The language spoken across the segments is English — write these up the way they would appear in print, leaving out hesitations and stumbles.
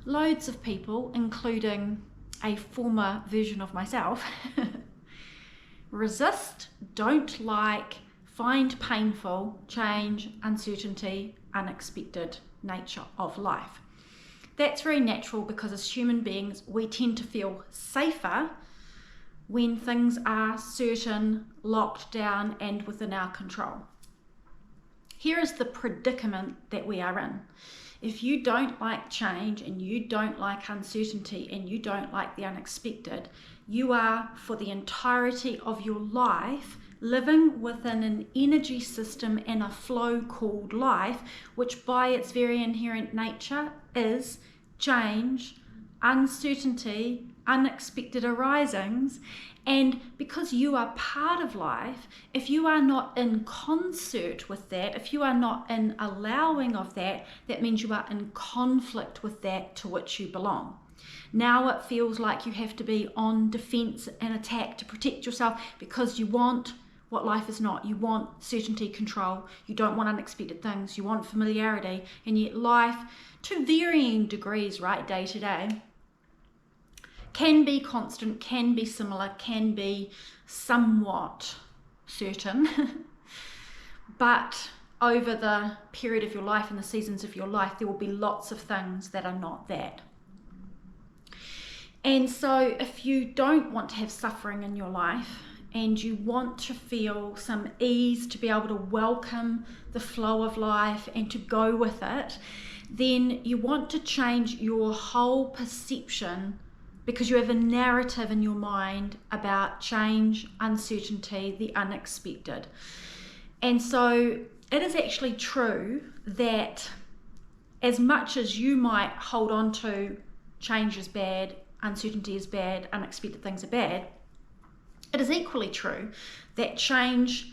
loads of people, including a former version of myself, resist, don't like, find painful change, uncertainty, unexpected nature of life. That's very natural because as human beings, we tend to feel safer when things are certain, locked down, and within our control. Here is the predicament that we are in. If you don't like change and you don't like uncertainty and you don't like the unexpected, you are, for the entirety of your life, living within an energy system and a flow called life, which by its very inherent nature is change, uncertainty, unexpected arisings. And because you are part of life, if you are not in concert with that, if you are not in allowing of that, that means you are in conflict with that to which you belong. Now it feels like you have to be on defense and attack to protect yourself because you want what life is not. You want certainty, control. You don't want unexpected things. You want familiarity. And yet life, to varying degrees, right, day to day, can be constant, can be similar, can be somewhat certain. But over the period of your life and the seasons of your life, there will be lots of things that are not that. And so if you don't want to have suffering in your life and you want to feel some ease, to be able to welcome the flow of life and to go with it, then you want to change your whole perception, because you have a narrative in your mind about change, uncertainty, the unexpected. And so it is actually true that as much as you might hold on to change is bad, uncertainty is bad, unexpected things are bad, it is equally true that change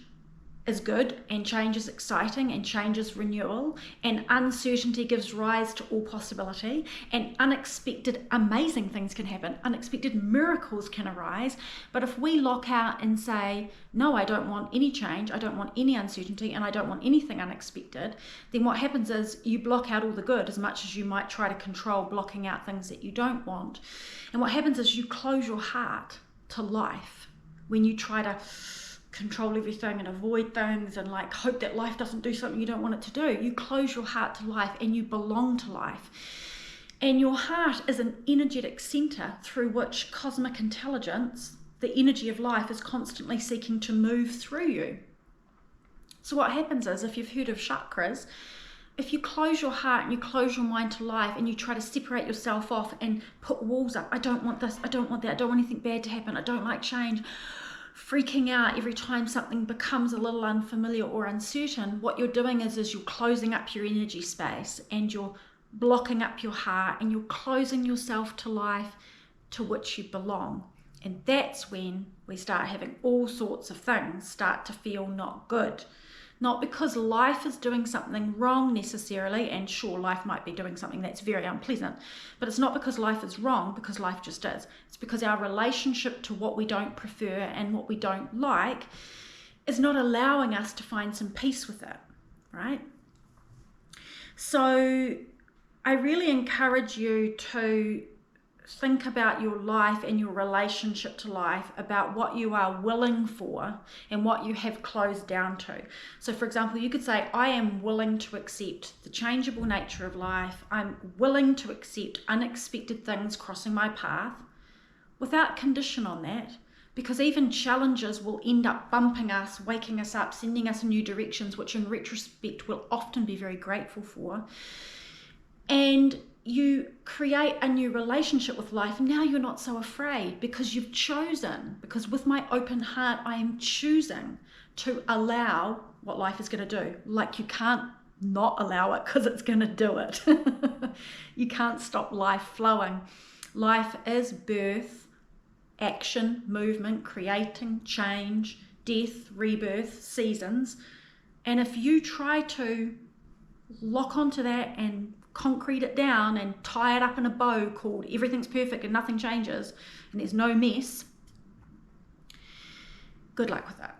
is good and change is exciting and change is renewal and uncertainty gives rise to all possibility and unexpected amazing things can happen, unexpected miracles can arise. But if we lock out and say, no, I don't want any change, I don't want any uncertainty, and I don't want anything unexpected, then what happens is you block out all the good as much as you might try to control blocking out things that you don't want. And what happens is you close your heart to life when you try to control everything and avoid things and like hope that life doesn't do something you don't want it to do. You close your heart to life and you belong to life. And your heart is an energetic center through which cosmic intelligence, the energy of life, is constantly seeking to move through you. So what happens is, if you've heard of chakras, if you close your heart and you close your mind to life and you try to separate yourself off and put walls up, I don't want this, I don't want that, I don't want anything bad to happen, I don't like change, freaking out every time something becomes a little unfamiliar or uncertain, what you're doing is you're closing up your energy space and you're blocking up your heart and you're closing yourself to life to which you belong. And that's when we start having all sorts of things start to feel not good. Not because life is doing something wrong necessarily, and sure, life might be doing something that's very unpleasant, but it's not because life is wrong, because life just is. It's because our relationship to what we don't prefer and what we don't like is not allowing us to find some peace with it, right? So I really encourage you to think about your life and your relationship to life, about what you are willing for and what you have closed down to. So for example, you could say, I am willing to accept the changeable nature of life. I'm willing to accept unexpected things crossing my path without condition on that, because even challenges will end up bumping us, waking us up, sending us in new directions, which in retrospect we'll often be very grateful for. And you create a new relationship with life. Now you're not so afraid because you've chosen, because with my open heart, I am choosing to allow what life is going to do. Like, you can't not allow it because it's going to do it. You can't stop life flowing. Life is birth, action, movement, creating, change, death, rebirth, seasons. And if you try to lock onto that and concrete it down and tie it up in a bow called everything's perfect and nothing changes and there's no mess, good luck with that.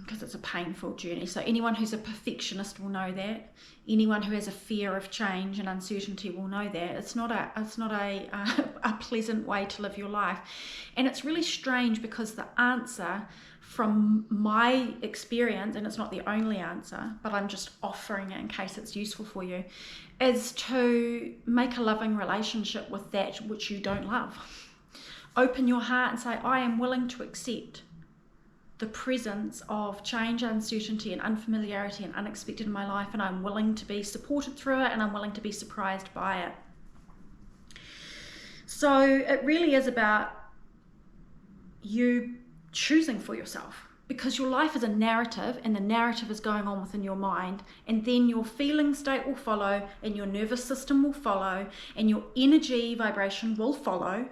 because it's a painful journey. So anyone who's a perfectionist will know that. Anyone who has a fear of change and uncertainty will know that. It's not a pleasant way to live your life. And it's really strange because the answer from my experience, and it's not the only answer, but I'm just offering it in case it's useful for you, is to make a loving relationship with that which you don't love. Open your heart and say, I am willing to accept the presence of change, uncertainty, and unfamiliarity and unexpected in my life, and I'm willing to be supported through it, and I'm willing to be surprised by it. So it really is about you choosing for yourself, because your life is a narrative, and the narrative is going on within your mind, and then your feeling state will follow, and your nervous system will follow, and your energy vibration will follow,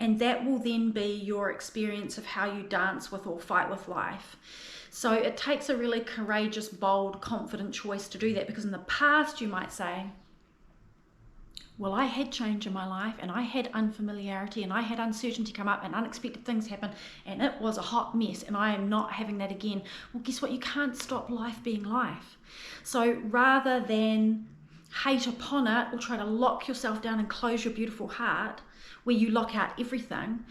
and that will then be your experience of how you dance with or fight with life. So it takes a really courageous, bold, confident choice to do that, because in the past you might say, well, I had change in my life, and I had unfamiliarity, and I had uncertainty come up, and unexpected things happen, and it was a hot mess, and I am not having that again. Well, guess what? You can't stop life being life. So rather than hate upon it or try to lock yourself down and close your beautiful heart where you lock out everything,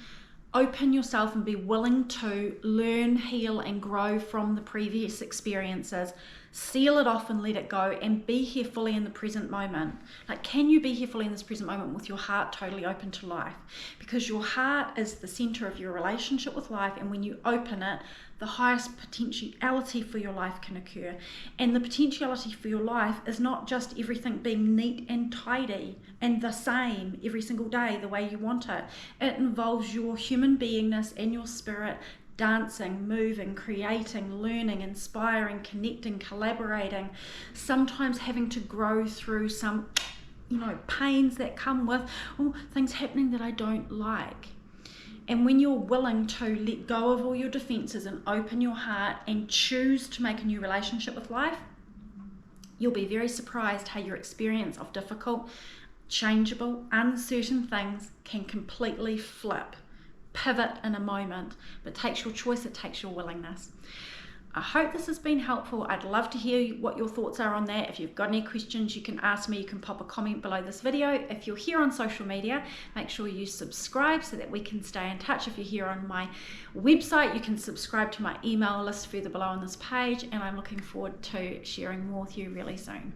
open yourself and be willing to learn, heal, and grow from the previous experiences. Seal it off and let it go, and be here fully in the present moment. Like, can you be here fully in this present moment with your heart totally open to life? Because your heart is the center of your relationship with life, and when you open it, the highest potentiality for your life can occur. And the potentiality for your life is not just everything being neat and tidy and the same every single day the way you want it. It involves your human beingness and your spirit dancing, moving, creating, learning, inspiring, connecting, collaborating, sometimes having to grow through some, pains that come with things happening that I don't like. And when you're willing to let go of all your defenses and open your heart and choose to make a new relationship with life, you'll be very surprised how your experience of difficult, changeable, uncertain things can completely flip, pivot in a moment. But it takes your choice, it takes your willingness. I hope this has been helpful. I'd love to hear what your thoughts are on that. If you've got any questions, you can ask me. You can pop a comment below this video. If you're here on social media, make sure you subscribe so that we can stay in touch. If you're here on my website, you can subscribe to my email list further below on this page, and I'm looking forward to sharing more with you really soon.